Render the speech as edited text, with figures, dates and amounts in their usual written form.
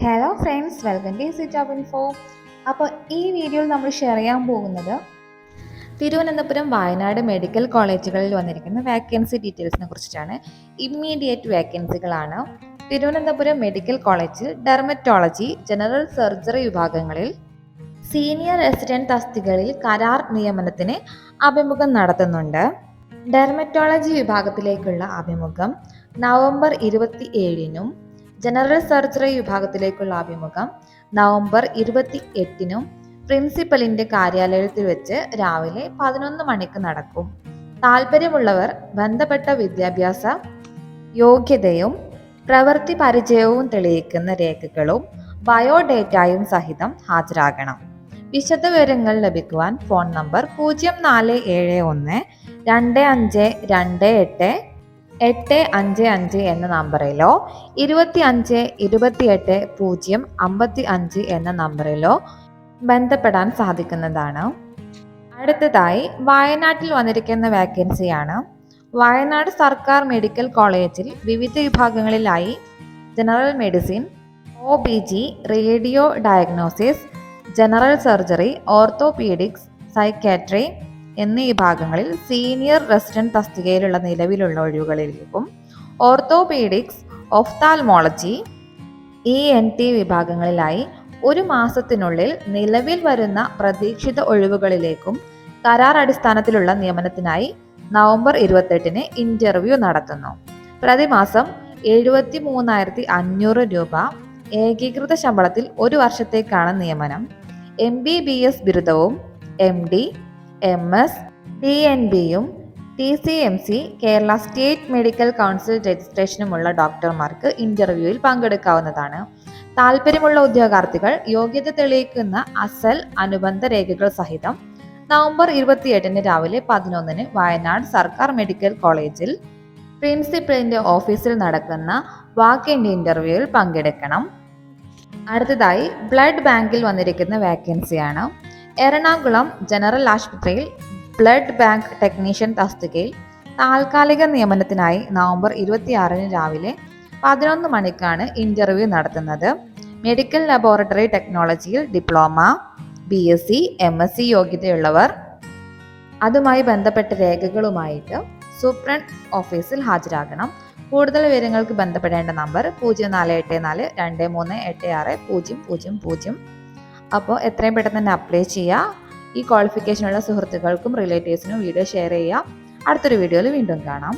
Hello friends, welcome to easy job info. അപ്പോൾ ഈ വീഡിയോയിൽ നമ്മൾ ഷെയർ ചെയ്യാൻ പോകുന്നത് തിരുവനന്തപുരം, വയനാട് മെഡിക്കൽ കോളേജുകളിൽ വന്നിരിക്കുന്ന വാക്കൻസി ഡീറ്റെയിൽസിനെ കുറിച്ചിട്ടാണ്. ഇമ്മീഡിയറ്റ് വാക്കൻസികളാണ്. തിരുവനന്തപുരം മെഡിക്കൽ കോളേജിൽ ഡെർമറ്റോളജി, ജനറൽ സർജറി വിഭാഗങ്ങളിൽ സീനിയർ റെസിഡന്റ് തസ്തികകളിൽ കരാർ നിയമനത്തിന് അഭിമുഖം നടത്തുന്നുണ്ട്. ഡെർമറ്റോളജി വിഭാഗത്തിലേക്കുള്ള അഭിമുഖം നവംബർ 27-നും ജനറൽ സർജറി വിഭാഗത്തിലേക്കുള്ള അഭിമുഖം നവംബർ 28-നും പ്രിൻസിപ്പലിന്റെ കാര്യാലയത്തിൽ വെച്ച് രാവിലെ 11 മണിക്ക് നടക്കും. താല്പര്യമുള്ളവർ ബന്ധപ്പെട്ട വിദ്യാഭ്യാസ യോഗ്യതയും പ്രവൃത്തി പരിചയവും തെളിയിക്കുന്ന രേഖകളും ബയോഡേറ്റയും സഹിതം ഹാജരാകണം. വിശദവിവരങ്ങൾ ലഭിക്കുവാൻ ഫോൺ നമ്പർ 04712528 എന്ന നമ്പറിലോ 2528 എന്ന നമ്പറിലോ ബന്ധപ്പെടാൻ സാധിക്കുന്നതാണ്. അടുത്തതായി വയനാട്ടിൽ വന്നിരിക്കുന്ന വാക്കൻസിയാണ്. വയനാട് സർക്കാർ മെഡിക്കൽ കോളേജിൽ വിവിധ വിഭാഗങ്ങളിലായി general medicine, OBG, radio diagnosis, general surgery, orthopaedics, psychiatry എന്നീ വിഭാഗങ്ങളിൽ സീനിയർ റെസിഡന്റ് തസ്തികയിലുള്ള നിലവിലുള്ള ഒഴിവുകളിലേക്കും ഓർത്തോപീഡിക്സ്, ഒഫ്താൽമോളജി, ENT വിഭാഗങ്ങളിലായി 1 മാസത്തിനുള്ളിൽ നിലവിൽ വരുന്ന പ്രതീക്ഷിത ഒഴിവുകളിലേക്കും കരാർ അടിസ്ഥാനത്തിലുള്ള നിയമനത്തിനായി നവംബർ 28-ന് ഇന്റർവ്യൂ നടത്തുന്നു. പ്രതിമാസം 73,500 രൂപ ഏകീകൃത ശമ്പളത്തിൽ 1 വർഷത്തേക്കാണ് നിയമനം. MBBS ബിരുദവും MD, MS, DNBയും TCMC Kerala state medical council രജിസ്ട്രേഷനുമുള്ള ഡോക്ടർമാർക്ക് ഇന്റർവ്യൂവിൽ പങ്കെടുക്കാവുന്നതാണ്. താല്പര്യമുള്ള ഉദ്യോഗാർത്ഥികൾ യോഗ്യത തെളിയിക്കുന്ന അസൽ അനുബന്ധ രേഖകൾ സഹിതം നവംബർ 28-ന് രാവിലെ 11-ന് വയനാട് സർക്കാർ മെഡിക്കൽ കോളേജിൽ പ്രിൻസിപ്പലിന്റെ ഓഫീസിൽ നടക്കുന്ന വാക്ക്-ഇൻ ഇന്റർവ്യൂവിൽ പങ്കെടുക്കണം. അടുത്തതായി ബ്ലഡ് ബാങ്കിൽ വന്നിരിക്കുന്ന വാക്കൻസിയാണ്. എറണാകുളം ജനറൽ ആശുപത്രിയിൽ ബ്ലഡ് ബാങ്ക് ടെക്നീഷ്യൻ തസ്തികയിൽ താൽക്കാലിക നിയമനത്തിനായി നവംബർ 26-ന് രാവിലെ 11 മണിക്കാണ് ഇന്റർവ്യൂ നടത്തുന്നത്. മെഡിക്കൽ ലബോറട്ടറി ടെക്നോളജിയിൽ ഡിപ്ലോമ, BSc, MSc യോഗ്യതയുള്ളവർ അതുമായി ബന്ധപ്പെട്ട രേഖകളുമായിട്ട് സൂപ്രണ്ട് ഓഫീസിൽ ഹാജരാകണം. കൂടുതൽ വിവരങ്ങൾക്ക് ബന്ധപ്പെടേണ്ട നമ്പർ 0484238600. അപ്പോൾ എത്രയും പെട്ടെന്ന് തന്നെ അപ്ലൈ ചെയ്യുക. ഈ ക്വാളിഫിക്കേഷനുള്ള സുഹൃത്തുക്കൾക്കും റിലേറ്റീവ്സിനും വീഡിയോ ഷെയർ ചെയ്യുക. അടുത്തൊരു വീഡിയോയിൽ വീണ്ടും കാണാം.